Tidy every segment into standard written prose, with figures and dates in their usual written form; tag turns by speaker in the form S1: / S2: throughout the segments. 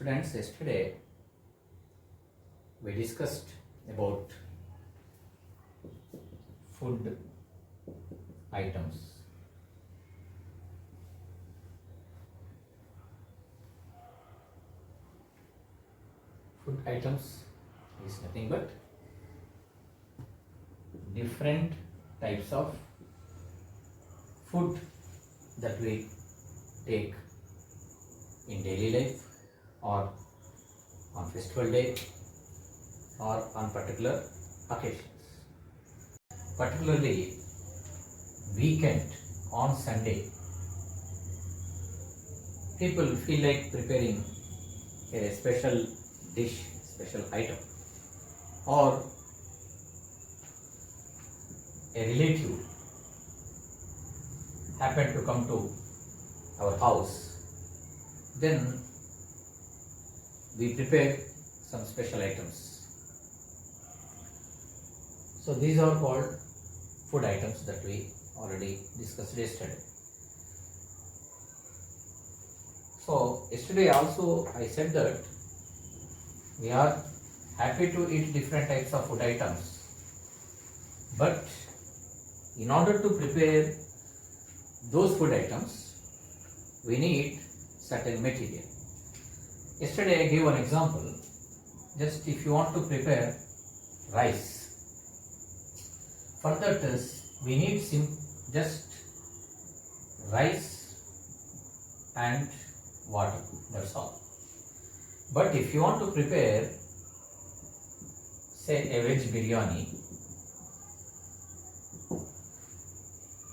S1: Students, yesterday we discussed about food items. Food items is nothing but different types of food that we take in daily life or on festival day or on particular occasions. Particularly weekend on Sunday, people feel like preparing a special dish, special item, or a relative happen to come to our house, then we prepare some special items. So these are called food items that we already discussed yesterday. So yesterday also I said that we are happy to eat different types of food items, but in order to prepare those food items, we need certain material. Yesterday I gave an example. Just if you want to prepare rice, for that we need just rice and water, that's all. But if you want to prepare, say, a veg biryani,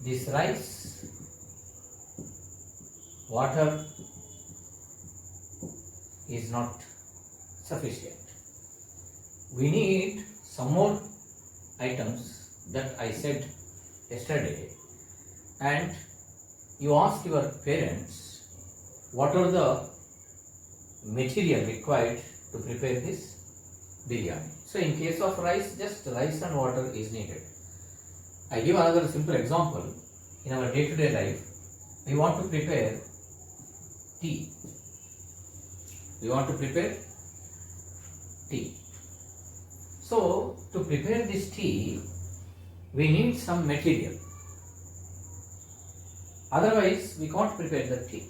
S1: this rice, water is not sufficient. We need some more items that I said yesterday, and you ask your parents what are the material required to prepare this biryani. So in case of rice, just rice and water is needed. I give another simple example. In our day-to-day life, we want to prepare tea. We want to prepare tea. So to prepare this tea, we need some material. Otherwise, we can't prepare the tea.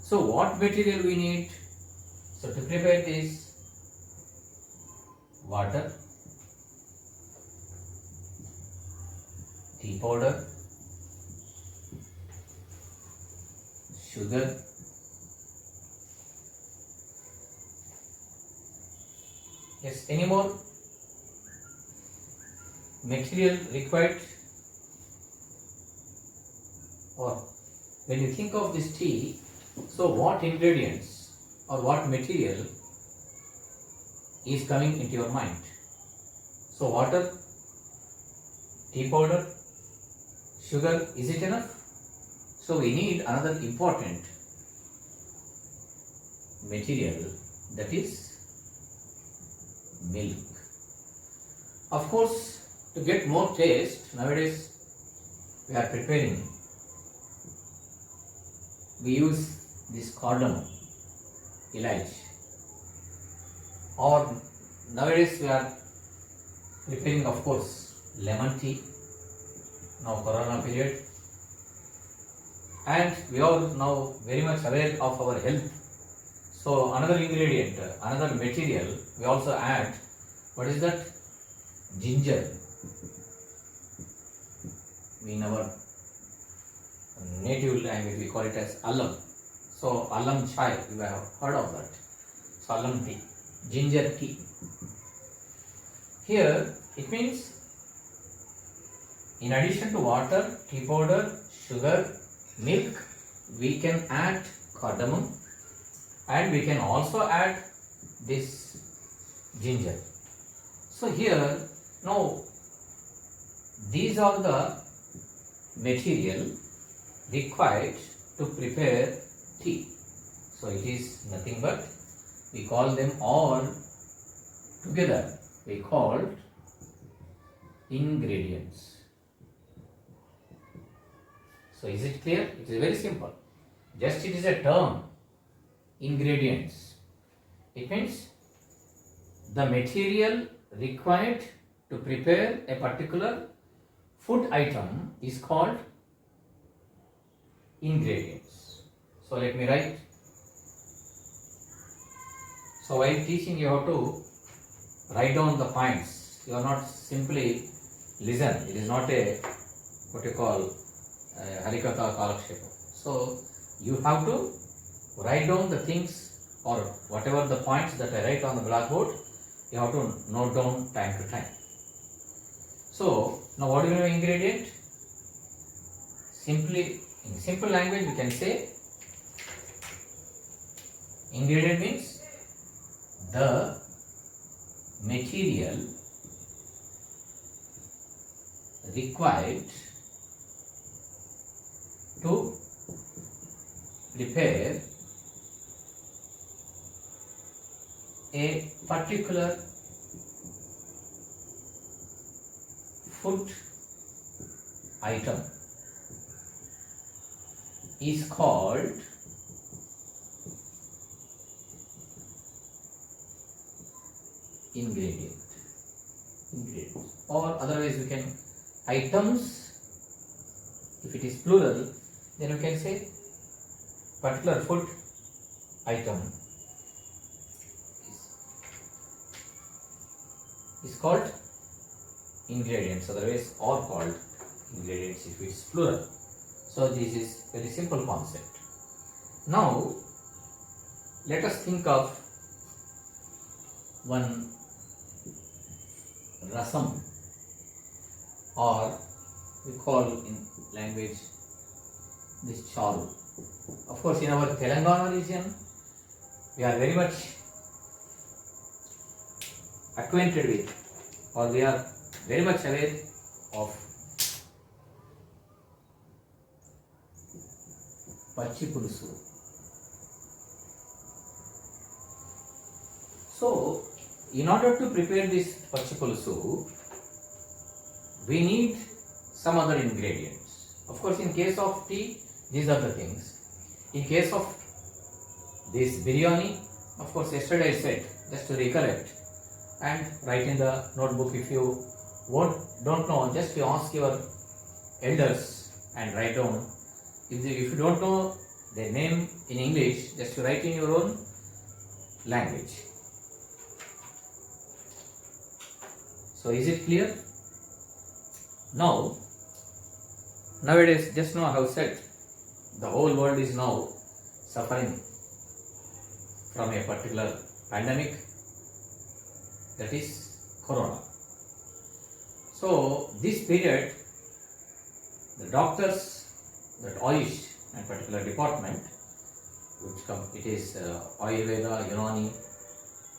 S1: So what material we need? So to prepare this, water, tea powder, sugar, yes, any more material required? Or when you think of this tea, so what ingredients or what material is coming into your mind? So water, tea powder, sugar, is it enough? So we need another important material, that is milk. Of course, to get more taste, nowadays we are preparing, we use this cardamom, elaichi, or nowadays we are preparing, of course, lemon tea, now corona period, and we are now very much aware of our health. So another ingredient, another material we also add. What is that? Ginger. In our native language we call it as alum. So alum chai, you have heard of that. So alum tea, ginger tea. Here it means in addition to water, tea powder, sugar, milk, we can add cardamom, and we can also add this ginger. So here, now these are the material required to prepare tea. So it is nothing but, we call them all together, we called ingredients. So is it clear? It is very simple. Just it is a term, ingredients. It means the material required to prepare a particular food item is called ingredients. So let me write. So while teaching, you have to write down the points. You are not simply listen. It is not a what you call Harikatha Kalakshepa. So you have to write down the things or whatever the points that I write on the blackboard. You have to note down time to time. So now what do you know ingredient? Simply in simple language we can say ingredient means the material required to prepare a particular food item is called ingredient. Or otherwise we can items. If it is plural, then we can say particular food item is called ingredients, otherwise are called ingredients if it is plural. So this is very simple concept. Now let us think of one rasam, or we call in language this charu. Of course, in our Telangana region, we are very much acquainted with, or we are very much aware of pachi pulusu. So, in order to prepare this pachi pulusu, we need some other ingredients. Of course, in case of tea, these are the things. In case of this biryani, of course, yesterday I said, just to recollect and write in the notebook. If you don't know, just you ask your elders and write down. If you don't know their name in English, just to write in your own language. So is it clear? Now, nowadays, just now I have said, the whole world is now suffering from a particular pandemic, that is corona. So this period, the doctors, that Ayush and particular department, which it is Ayurveda, Unani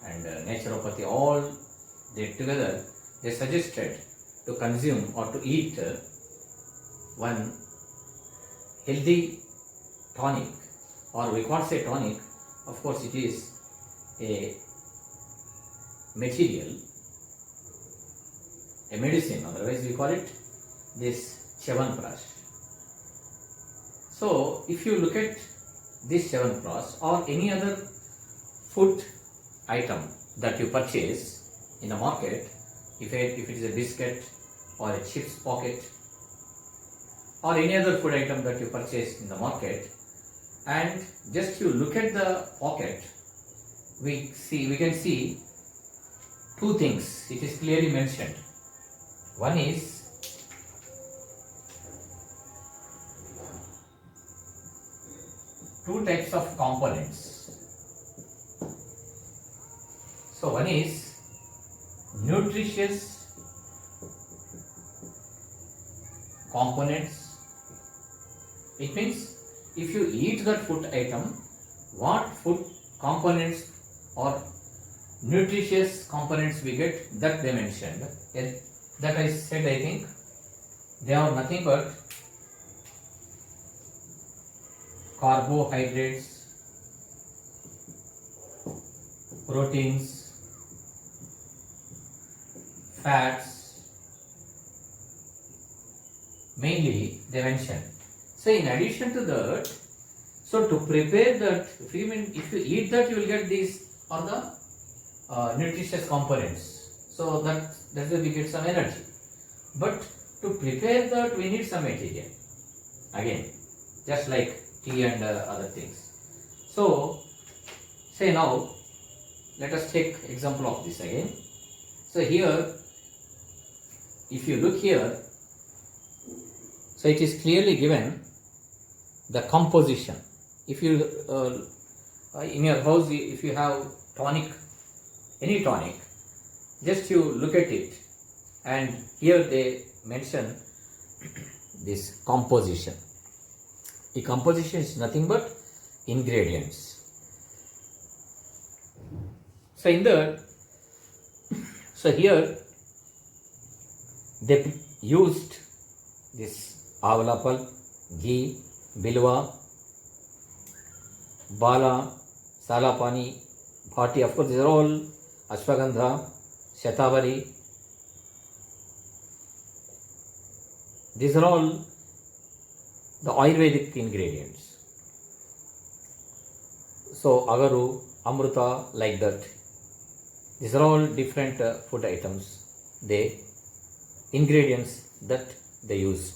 S1: and Naturopathy, all they together, they suggested to consume or to eat one healthy tonic, or we can't say tonic, of course it is a material, a medicine, otherwise we call it this Chyawanprash. So if you look at this Chyawanprash or any other food item that you purchase in the market, if it is a biscuit or a chips pocket or any other food item that you purchase in the market, and just you look at the pocket, we can see two things. It is clearly mentioned. One is two types of components. So one is nutritious components. It means if you eat that food item, what food components or nutritious components we get, that they mentioned. That I said, I think they are nothing but carbohydrates, proteins, fats, mainly they mentioned. So in addition to that, so to prepare that, if you eat that, you will get these are the nutritious components. So that way we get some energy. But to prepare that we need some material. Again, just like tea and other things. So say now, let us take example of this again. So here, if you look here, so it is clearly given the composition. If you in your house, if you have tonic, any tonic, just you look at it, and here they mention this composition. The composition is nothing but ingredients. So in the, so here they used this avalapal, ghee, bilwa, bala, salapani, bhati. Of course, these are all ashwagandha, shatavari. These are all the Ayurvedic ingredients. So agaru, amruta, like that. These are all different food items, ingredients that they used.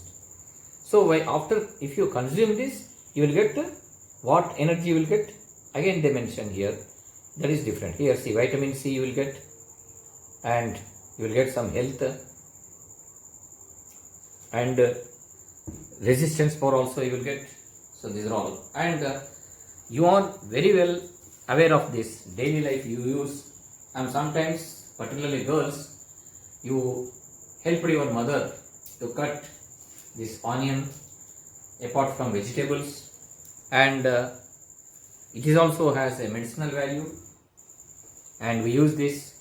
S1: So after, if you consume this, you will get what energy you will get. Again they mention here, that is different. Here see, vitamin C you will get, and you will get some health and resistance power also you will get. So these are all, and you are very well aware of this. Daily life you use, and sometimes particularly girls, you helped your mother to cut this onion apart from vegetables, and it is also has a medicinal value, and we use this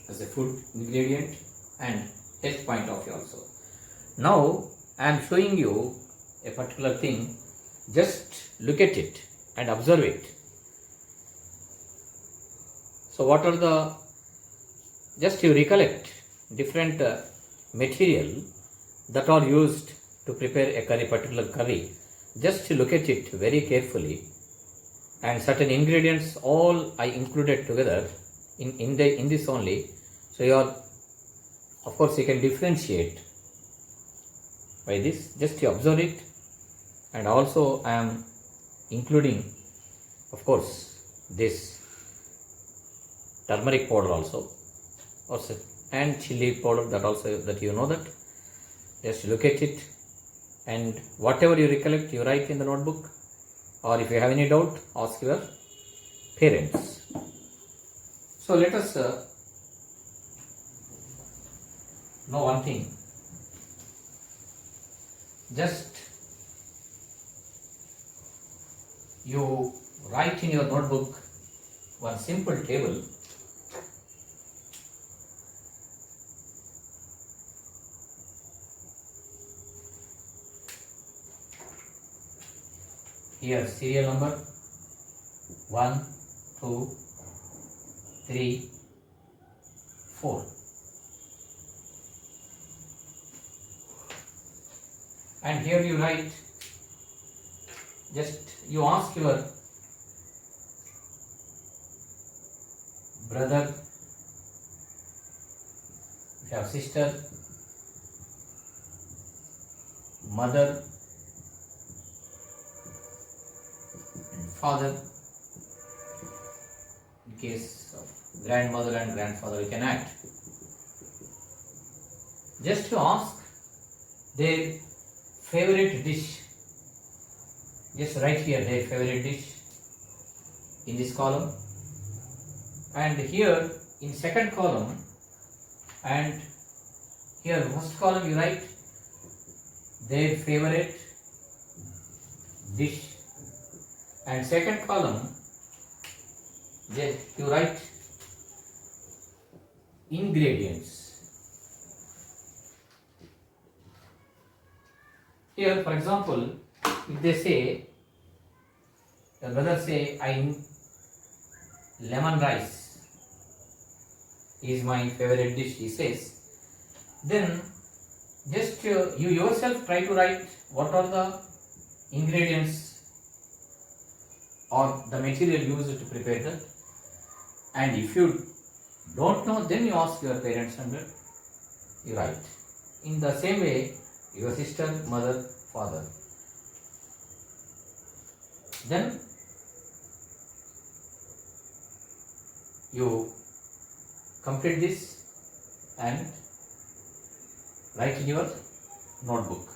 S1: as a food ingredient and health point of view also. Now I am showing you a particular thing. Just look at it and observe it. So what are the, just you recollect different material that are used to prepare a curry, particular curry. Just look at it very carefully, and certain ingredients all I included together in this only. So you are, of course you can differentiate by this. Just you observe it, and also I am including, of course, this turmeric powder also, and chili powder, that also, that you know that. Just look at it, and whatever you recollect you write in the notebook, or if you have any doubt ask your parents. So let us know one thing. Just you write in your notebook one simple table. Here serial number 1, 2, 3, 4. And here you write, just you ask your brother, if you have sister, mother, father, in case of grandmother and grandfather you can add. Just to ask their favorite dish. Just write here their favorite dish in this column, and here in second column, and here first column you write their favorite dish, and second column you write ingredients. Here, for example, if they say, the brother say, lemon rice is my favorite dish, he says, then just you yourself try to write what are the ingredients or the material used to prepare that. And if you don't know, then you ask your parents and you write. In the same way, your sister, mother, father. Then you complete this and write in your notebook.